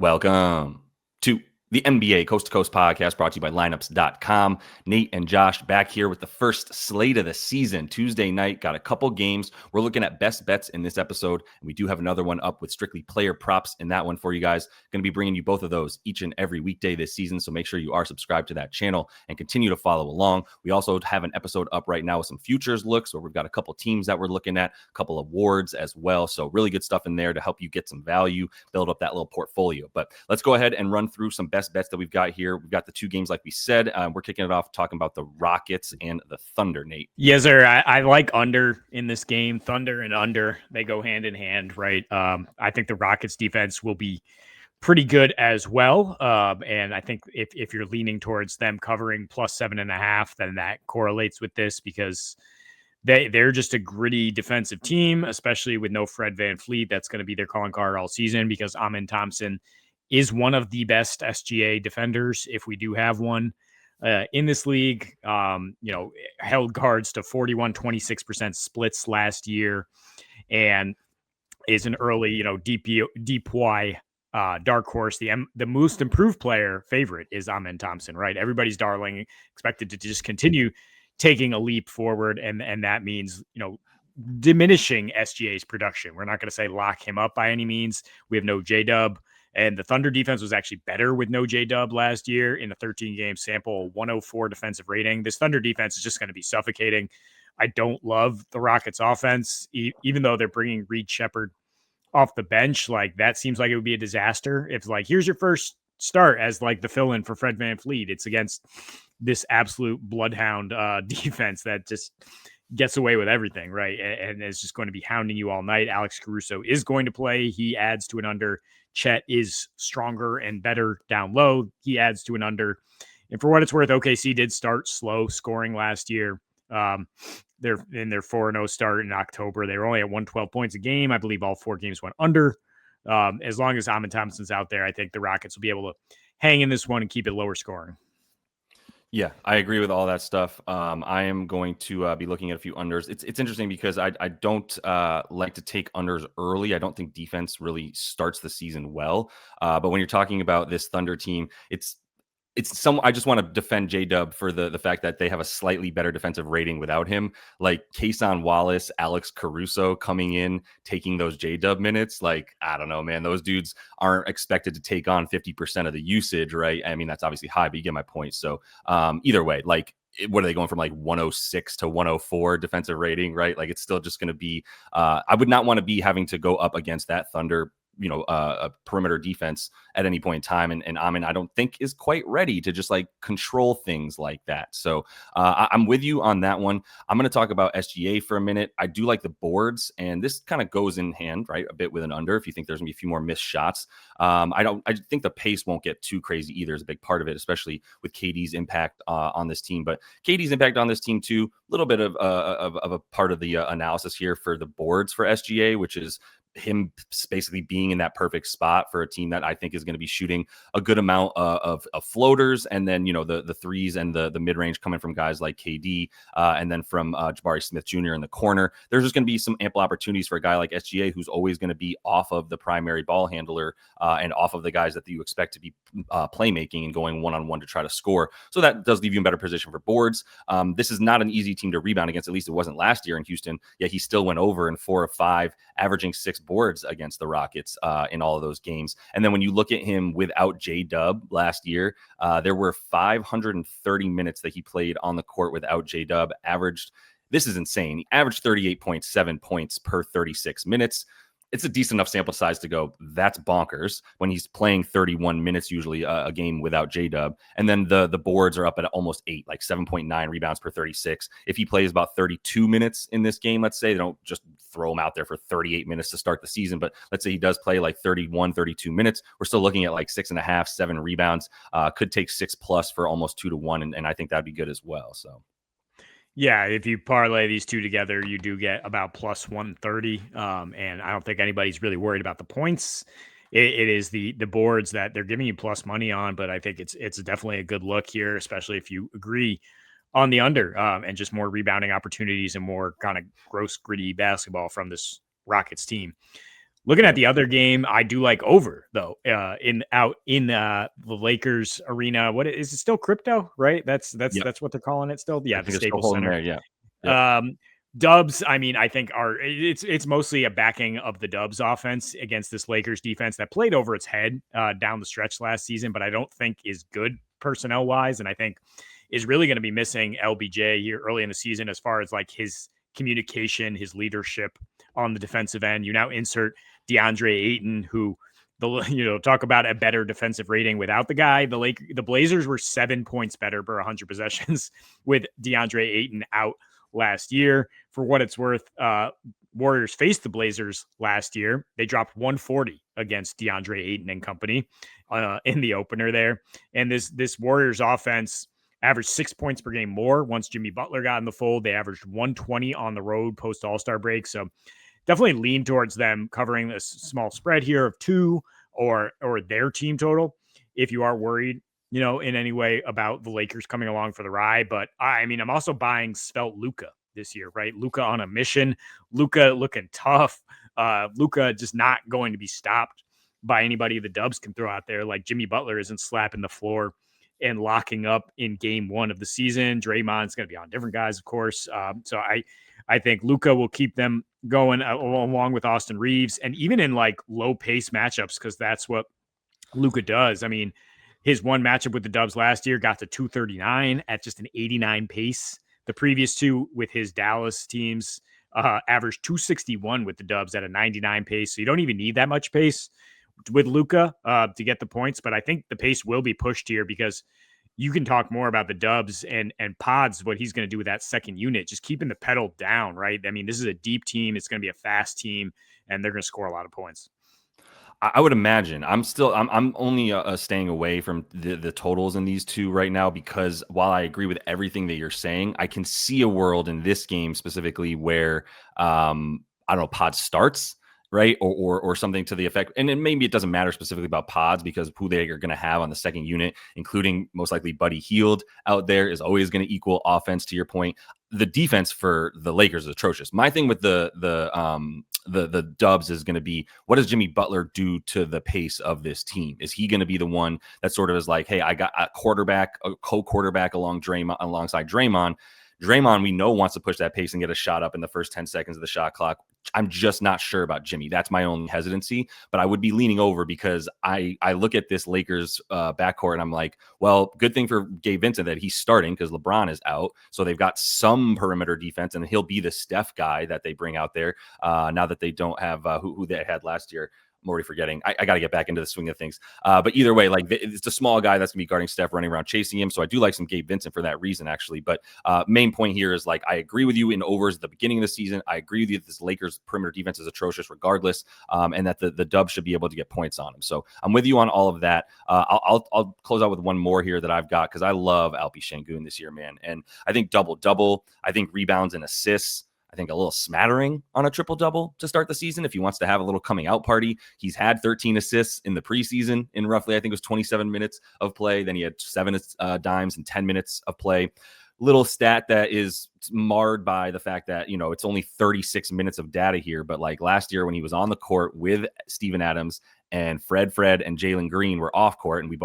Welcome to the NBA Coast to Coast podcast brought to you by lineups.com. Nate and Josh back here with the first slate of the season. Tuesday night, got a couple games. We're looking at best bets in this episode, and we do have another one up with strictly player props in that one for you guys. Going to be bringing you both of those each and every weekday this season, so make sure you are subscribed to that channel and continue to follow along. We also have an episode up right now with some futures looks, where we've got a couple teams that we're looking at, a couple awards as well. So really good stuff in there to help you get some value, build up that little portfolio. But let's go ahead and run through some best bets that we've got here. We've got the two games, like we said. We're kicking it off talking about the Rockets and the Thunder, Nate. Yes, sir. I like under in this game. Thunder and under, they go hand in hand, right? I think the Rockets defense will be pretty good as well. And I think if you're leaning towards them covering plus 7.5, then that correlates with this because they're just a gritty defensive team, especially with no Fred VanVleet. That's going to be their calling card all season because Amin Thompson is one of the best SGA defenders, if we do have one, in this league. Held guards to 26% splits last year and is an early, deep Y dark horse. The most improved player favorite is Amin Thompson, right? Everybody's darling, expected to just continue taking a leap forward. And that means, diminishing SGA's production. We're not going to say lock him up by any means. We have no J-Dub. And the Thunder defense was actually better with no J-Dub last year in a 13-game sample, 104 defensive rating. This Thunder defense is just going to be suffocating. I don't love the Rockets offense, even though they're bringing Reed Shepherd off the bench. Like, that seems like it would be a disaster. If, here's your first start as, the fill-in for Fred VanVleet. It's against this absolute bloodhound defense that just gets away with everything, right? And is just going to be hounding you all night. Alex Caruso is going to play. He adds to an under. Chet is stronger and better down low. He adds to an under. And for what it's worth, OKC did start slow scoring last year. They're in their 4-0 start in October. They were only at 112 points a game. I believe all 4 games went under. As long as Amin Thompson's out there, I think the Rockets will be able to hang in this one and keep it lower scoring. Yeah, I agree with all that stuff. I am going to be looking at a few unders. It's interesting because I don't like to take unders early. I don't think defense really starts the season well. But when you're talking about this Thunder team, I just want to defend J-Dub for the fact that they have a slightly better defensive rating without him. Like Kayson Wallace, Alex Caruso coming in, taking those J-Dub minutes. Like, I don't know, man, those dudes aren't expected to take on 50% of the usage, right? I mean, that's obviously high, but you get my point. So either way, what are they going from 106 to 104 defensive rating, right? It's still just going to be, I would not want to be having to go up against that Thunder a perimeter defense at any point in time. And Amin, I don't think, is quite ready to just control things like that. So I'm with you on that one. I'm going to talk about SGA for a minute. I do like the boards, and this kind of goes in hand, right, a bit with an under if you think there's going to be a few more missed shots. I think the pace won't get too crazy either is a big part of it, especially with KD's impact on this team. But KD's impact on this team too, a little bit of a part of the analysis here for the boards for SGA, which is him basically being in that perfect spot for a team that I think is going to be shooting a good amount of floaters, and then the threes and the mid-range coming from guys like KD, and then from Jabari Smith Jr. in the corner. There's just going to be some ample opportunities for a guy like SGA, who's always going to be off of the primary ball handler and off of the guys that you expect to be playmaking and going one-on-one to try to score. So that does leave you in better position for boards. This is not an easy team to rebound against. At least it wasn't last year in Houston. Yet he still went over in 4 of 5, averaging 6 boards against the Rockets in all of those games. And then when you look at him without J-Dub last year, there were 530 minutes that he played on the court without J-Dub. This is insane. He averaged 38.7 points per 36 minutes. It's a decent enough sample size to go, that's bonkers, when he's playing 31 minutes usually a game without J-Dub. And then the boards are up at almost 8, 7.9 rebounds per 36. If he plays about 32 minutes in this game, let's say, they don't just throw him out there for 38 minutes to start the season, but let's say he does play 31, 32 minutes, we're still looking at 6.5, 7 rebounds. Could take 6+ for almost 2-1, and I think that'd be good as well. So yeah, if you parlay these two together, you do get about plus 130. And I don't think anybody's really worried about the points. It is the boards that they're giving you plus money on, but I think it's definitely a good look here, especially if you agree on the under and just more rebounding opportunities and more kind of gross, gritty basketball from this Rockets team. Looking at Yep. the other game, I do like over though. In the Lakers arena, what is it still crypto? Right? Yep. That's what they're calling it still. I Yeah, the think they're still Staples holding Center. there. Yeah. Yep. Um, Dubs, I mean, I think it's mostly a backing of the Dubs offense against this Lakers defense that played over its head down the stretch last season, but I don't think is good personnel wise, and I think is really going to be missing LBJ here early in the season as far as like his communication, his leadership on the defensive end. You now insert DeAndre Ayton, who talk about a better defensive rating without the guy. The Blazers were 7 points better per 100 possessions with DeAndre Ayton out last year. For what it's worth, Warriors faced the Blazers last year. They dropped 140 against DeAndre Ayton and company in the opener there. And this Warriors offense averaged 6 points per game more once Jimmy Butler got in the fold. They averaged 120 on the road post All-Star break. So definitely lean towards them covering this small spread here of 2 or their team total if you are worried, in any way about the Lakers coming along for the ride. But I mean, I'm also buying Svelte Luca this year, right? Luca on a mission, Luca looking tough, Luca just not going to be stopped by anybody the Dubs can throw out there. Like Jimmy Butler isn't slapping the floor and locking up in game 1 of the season. Draymond's going to be on different guys, of course. So I think Luca will keep them going along with Austin Reeves, and even in like low pace matchups, because that's what Luca does. I mean, his one matchup with the Dubs last year got to 239 at just an 89 pace. The previous 2 with his Dallas teams averaged 261 with the Dubs at a 99 pace. So you don't even need that much pace with Luca to get the points. But I think the pace will be pushed here because you can talk more about the Dubs and Pods, what he's going to do with that second unit, just keeping the pedal down, right? I mean, this is a deep team. It's going to be a fast team, and they're going to score a lot of points. I would imagine. I'm only staying away from the totals in these two right now because while I agree with everything that you're saying, I can see a world in this game specifically where I don't know, Pod starts, right, or something to the effect. And then maybe it doesn't matter specifically about Pods because who they are going to have on the second unit, including most likely Buddy Hield out there, is always going to equal offense. To your point, the defense for the Lakers is atrocious. My thing with the Dubs is going to be, what does Jimmy Butler do to the pace of this team? Is he going to be the one that sort of is like, hey, I got a co-quarterback alongside Draymond. Draymond, we know, wants to push that pace and get a shot up in the first 10 seconds of the shot clock. I'm just not sure about Jimmy. That's my only hesitancy, but I would be leaning over because I look at this Lakers backcourt and I'm like, well, good thing for Gabe Vincent that he's starting because LeBron is out. So they've got some perimeter defense and he'll be the Steph guy that they bring out there now that they don't have who they had last year. I'm already forgetting. I got to get back into the swing of things. But either way, like it's a small guy that's going to be guarding Steph, running around, chasing him. So I do like some Gabe Vincent for that reason, actually. But main point here is like I agree with you in overs at the beginning of the season. I agree with you that this Lakers perimeter defense is atrocious regardless, and that the Dubs should be able to get points on them. So I'm with you on all of that. I'll close out with one more here that I've got because I love Alperen Sengun this year, man. And I think double-double. I think rebounds and assists. I think a little smattering on a triple-double to start the season if he wants to have a little coming out party. He's had 13 assists in the preseason in roughly, I think it was 27 minutes of play. Then he had 7 dimes and 10 minutes of play. Little stat that is marred by the fact that, it's only 36 minutes of data here. But like last year when he was on the court with Steven Adams and Fred and Jalen Green were off court, and we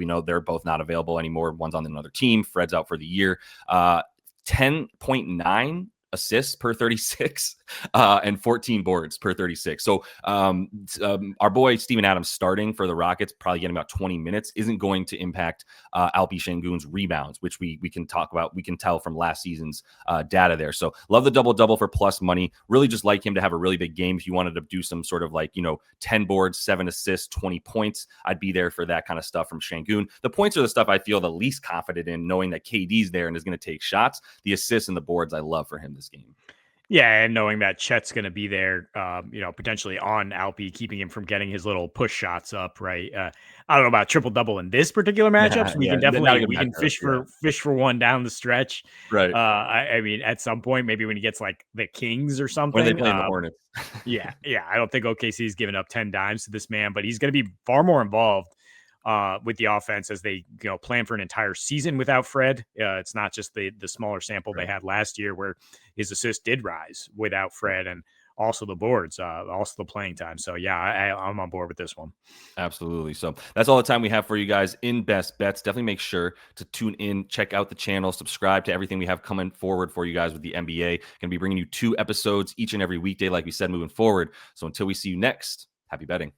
know they're both not available anymore. One's on another team. Fred's out for the year. 10.9 assists per 36 and 14 boards per 36. So our boy Steven Adams starting for the Rockets, probably getting about 20 minutes, isn't going to impact Alperen Sengun's rebounds, which we can talk about. We can tell from last season's data there. So love the double-double for plus money. Really just like him to have a really big game. If you wanted to do some sort of 10 boards, 7 assists, 20 points, I'd be there for that kind of stuff from Sengun. The points are the stuff I feel the least confident in, knowing that KD's there and is going to take shots. The assists and the boards I love for him this game. Yeah, and knowing that Chet's going to be there, potentially on Alpi, keeping him from getting his little push shots up, right? I don't know about triple double in this particular matchup. So we can definitely fish for one down the stretch. Right. I mean, at some point, maybe when he gets like the Kings or something. When are they playing the Hornets? yeah. I don't think OKC's given up 10 dimes to this man, but he's going to be far more involved with the offense as they plan for an entire season without Fred. It's not just the smaller sample they had last year where his assists did rise without Fred. And also the boards, also the playing time. So yeah, I'm on board with this one. Absolutely. So that's all the time we have for you guys in Best Bets. Definitely make sure to tune in, check out the channel, subscribe to everything we have coming forward for you guys with the NBA. Going to be bringing you 2 episodes each and every weekday, like we said, moving forward. So until we see you next, happy betting.